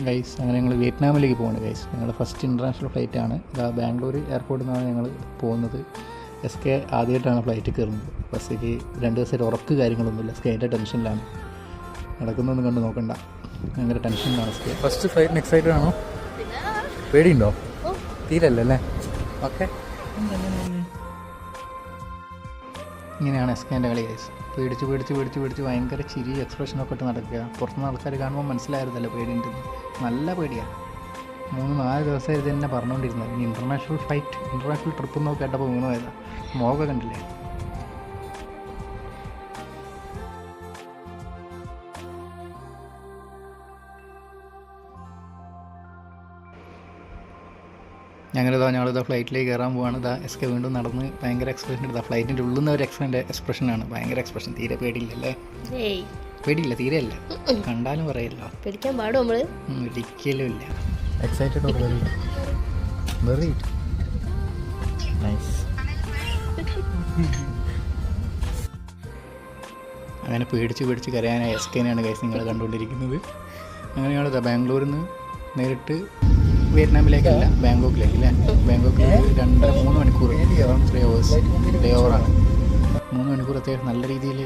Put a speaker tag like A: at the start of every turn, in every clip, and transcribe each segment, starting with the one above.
A: Guys അങ്ങനെ ഞങ്ങൾ വിയറ്റ്നാമിലേക്ക് പോകുന്നു ഗൈസ്. ഞങ്ങൾ ഫസ്റ്റ് ഇൻ്റർനാഷണൽ ഫ്ലൈറ്റാണ്. ബാംഗ്ലൂർ എയർപോർട്ടിൽ നിന്നാണ് ഞങ്ങൾ പോകുന്നത്. SK ആദ്യമായിട്ടാണ് ഫ്ലൈറ്റ് കയറുന്നത്. ബസ്സിക്ക് 2 ദിവസമായിട്ട് ഉറക്ക് കാര്യങ്ങളൊന്നുമില്ല. SK അതിൻ്റെ ടെൻഷനിലാണ്. നടക്കുന്നൊന്നും കണ്ട് നോക്കണ്ട, ഭയങ്കര ടെൻഷനിലാണ് SK. ഫസ്റ്റ് ഫ്ലൈറ്റിന് എക്സൈറ്റഡ് ആണോ? പേടിയുണ്ടോ? തീരല്ലേ? ഓക്കെ. ഇങ്ങനെയാണ് SKൻ്റെ കളി ഗൈസ്. പേടിച്ച് ഭയങ്കര ചിരി എക്സ്പ്രഷനൊക്കെ ഇട്ട് നടക്കുക. പുറത്തുനിന്ന് ആൾക്കാർ കാണുമ്പോൾ മനസ്സിലായിരുന്നല്ലോ പേടിയുണ്ടെന്ന്. നല്ല പേടിയാണ്. 3-4 ദിവസമായി ഇത് തന്നെ പറഞ്ഞുകൊണ്ടിരുന്നത്. ഇനി ഇൻ്റർനാഷണൽ ട്രിപ്പ് എന്നൊക്കെ കേട്ടപ്പോൾ വീണു പോയതാണ്. മോക കണ്ടില്ലേ? ഞങ്ങളിതാ ഫ്ലൈറ്റിലേക്ക് കയറാൻ പോവാണ്. SK വീണ്ടും നടന്ന് ഭയങ്കര എക്സ്പ്രഷൻ എടുത്താൽ ഫ്ലൈറ്റിൻ്റെ ഉള്ളിൽ നിന്ന് ഒരു എക്സ്പ്രഷനാണ്. ഭയങ്കര എക്സ്പ്രഷൻ. തീരെ പേടിയില്ലല്ലേ? പേടിയില്ല, തീരെ അല്ല. കണ്ടാലും പറയല്ലോ,
B: പേടിക്കാൻ പാടും നമ്മൾ.
A: ഒരിക്കലും ഇല്ല. Excited or very nice. അങ്ങനെ പേടിച്ച് കരയാനായ SKനെയാണ് ഗൈസ് നിങ്ങൾ കണ്ടുകൊണ്ടിരിക്കുന്നത്. അങ്ങനെ ഞങ്ങളിതാ ബാംഗ്ലൂരിൽ നിന്ന് നേരിട്ട് വിയറ്റ്നാമിലേക്കല്ല, ബാങ്കോക്കിലേക്ക് അല്ലേ? ബാങ്കോക്കിൽ 2-3 മണിക്കൂർ, 3 hours ഡേ ഓവറാണ്. 3 മണിക്കൂർ അത്യാവശ്യം നല്ല രീതിയിൽ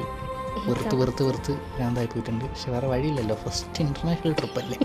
A: വെറുത്ത് ഭ്രാന്തായി പോയിട്ടുണ്ട്. പക്ഷെ വേറെ വഴിയില്ലല്ലോ, ഫസ്റ്റ് ഇൻ്റർനാഷണൽ ട്രിപ്പല്ലേ.